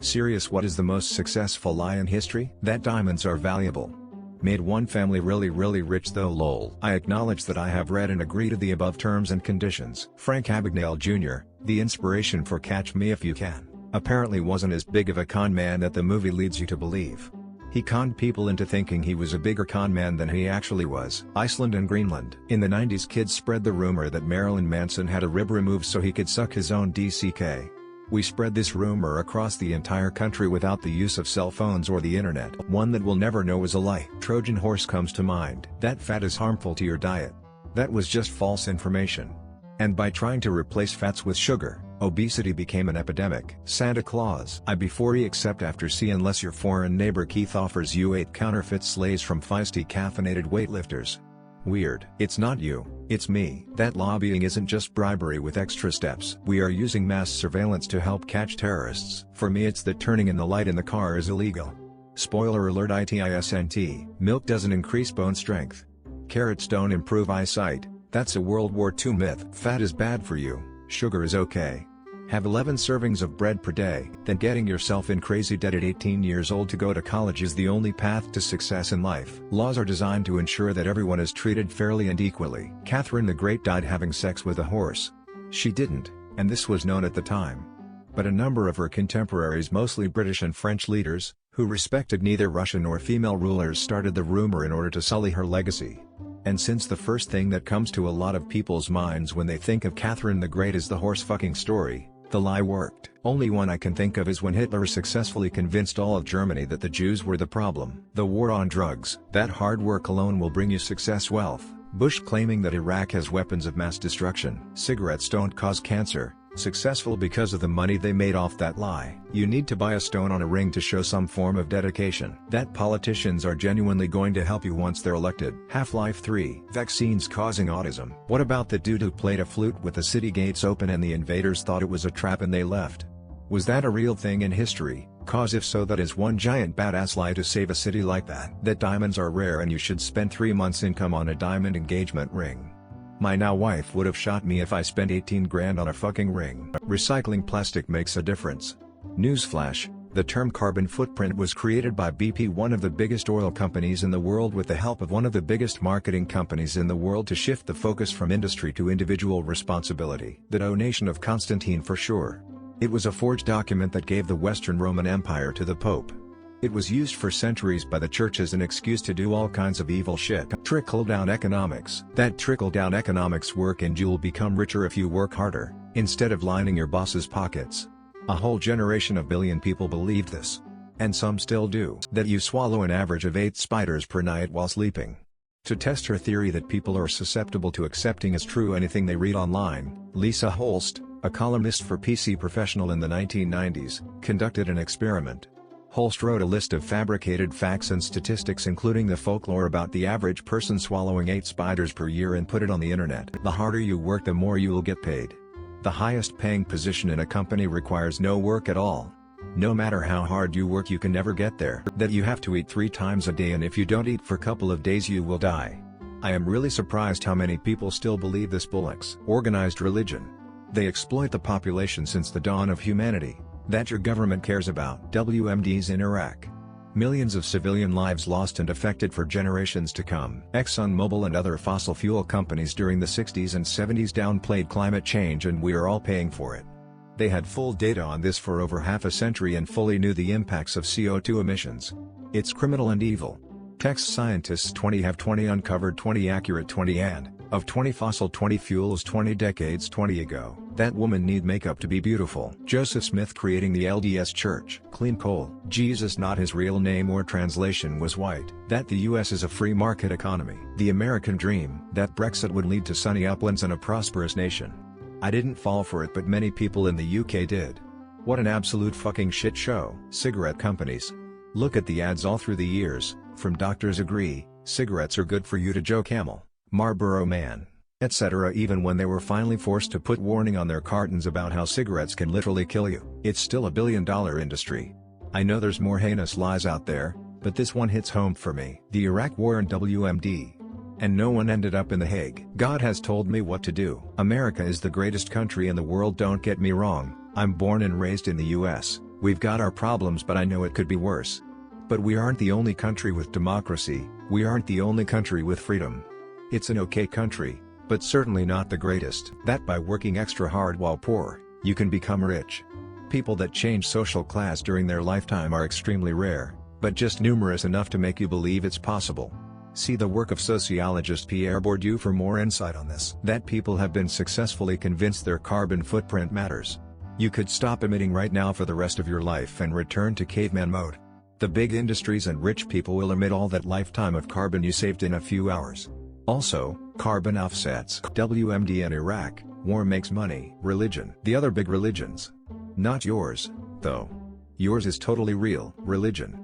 Serious, what is the most successful lie in history? That diamonds are valuable. Made one family really rich though lol. I acknowledge that I have read and agree to the above terms and conditions. Frank Abagnale Jr., the inspiration for Catch Me If You Can, apparently wasn't as big of a con man that the movie leads you to believe. He conned people into thinking he was a bigger con man than he actually was. Iceland and Greenland. In the 90s, kids spread the rumor that Marilyn Manson had a rib removed so he could suck his own DCK. We spread this rumor across the entire country without the use of cell phones or the internet. One that we'll never know is a lie. Trojan horse comes to mind. That fat is harmful to your diet. That was just false information. And by trying to replace fats with sugar, obesity became an epidemic. Santa Claus. I before he except after C unless your foreign neighbor Keith offers you 8 counterfeit sleighs from feisty caffeinated weightlifters. Weird. It's not you, it's me. That lobbying isn't just bribery with extra steps. We are using mass surveillance to help catch terrorists. For me it's that turning in the light in the car is illegal. Spoiler alert, ITISNT. Milk doesn't increase bone strength. Carrots don't improve eyesight. That's a World War II myth. Fat is bad for you, sugar is okay. Have 11 servings of bread per day. Then getting yourself in crazy debt at 18 years old to go to college is the only path to success in life. Laws are designed to ensure that everyone is treated fairly and equally. Catherine the Great died having sex with a horse. She didn't, and this was known at the time. But a number of her contemporaries, mostly British and French leaders, who respected neither Russian nor female rulers, started the rumor in order to sully her legacy. And since the first thing that comes to a lot of people's minds when they think of Catherine the Great is the horse fucking story, the lie worked. Only one I can think of is when Hitler successfully convinced all of Germany that the Jews were the problem. The war on drugs. That hard work alone will bring you success, wealth. Bush claiming that Iraq has weapons of mass destruction. Cigarettes don't cause cancer. Successful because of the money they made off that lie. You need to buy a stone on a ring to show some form of dedication. That politicians are genuinely going to help you once they're elected. Half-Life 3. Vaccines causing autism. What about the dude who played a flute with the city gates open and the invaders thought it was a trap and they left? Was that a real thing in history? Cause if so, that is one giant badass lie to save a city like that. That diamonds are rare and you should spend 3 months' income on a diamond engagement ring. My now wife would have shot me if I spent 18 grand on a fucking ring. Recycling plastic makes a difference. Newsflash, the term carbon footprint was created by BP, one of the biggest oil companies in the world, with the help of one of the biggest marketing companies in the world, to shift the focus from industry to individual responsibility. The donation of Constantine for sure. It was a forged document that gave the Western Roman Empire to the Pope. It was used for centuries by the church as an excuse to do all kinds of evil shit. Trickle-down economics. That trickle-down economics work, and you'll become richer if you work harder, instead of lining your boss's pockets. A whole generation of billion people believed this. And some still do. That you swallow an average of 8 spiders per night while sleeping. To test her theory that people are susceptible to accepting as true anything they read online, Lisa Holst, a columnist for PC Professional in the 1990s, conducted an experiment. Holst wrote a list of fabricated facts and statistics, including the folklore about the average person swallowing 8 spiders per year, and put it on the internet. The harder you work, the more you will get paid. The highest paying position in a company requires no work at all. No matter how hard you work, you can never get there. That you have to eat 3 times a day, and if you don't eat for a couple of days you will die. I am really surprised how many people still believe this bullocks. Organized religion. They exploit the population since the dawn of humanity. That your government cares about. WMDs in Iraq. Millions of civilian lives lost and affected for generations to come. ExxonMobil and other fossil fuel companies during the 60s and 70s downplayed climate change, and we are all paying for it. They had full data on this for over half a century and fully knew the impacts of CO2 emissions. It's criminal and evil. Text scientists 20 have 20 uncovered, 20 accurate, 20 and, of 20 fossil, 20 fuels, 20 decades, 20 ago. That woman need makeup to be beautiful. Joseph Smith creating the LDS Church. Clean coal. Jesus, not his real name or translation, was white. That the US is a free market economy. The American dream. That Brexit would lead to sunny uplands and a prosperous nation. I didn't fall for it, but many people in the UK did. What an absolute fucking shit show. Cigarette companies. Look at the ads all through the years, from Doctors Agree, cigarettes are good for you, to Joe Camel, Marlboro Man, etc. Even when they were finally forced to put warning on their cartons about how cigarettes can literally kill you. It's still a billion-dollar industry. I know there's more heinous lies out there, but this one hits home for me. The Iraq War and WMD. And no one ended up in The Hague. God has told me what to do. America is the greatest country in the world, don't get me wrong. I'm born and raised in the US, We've got our problems, but I know it could be worse. But we aren't the only country with democracy, we aren't the only country with freedom. It's an okay country, but certainly not the greatest. That by working extra hard while poor, you can become rich. People that change social class during their lifetime are extremely rare, but just numerous enough to make you believe it's possible. See the work of sociologist Pierre Bourdieu for more insight on this. That people have been successfully convinced their carbon footprint matters. You could stop emitting right now for the rest of your life and return to caveman mode. The big industries and rich people will emit all that lifetime of carbon you saved in a few hours. Also, carbon offsets. WMD in Iraq, war makes money. Religion. The other big religions. Not yours, though. Yours is totally real. Religion.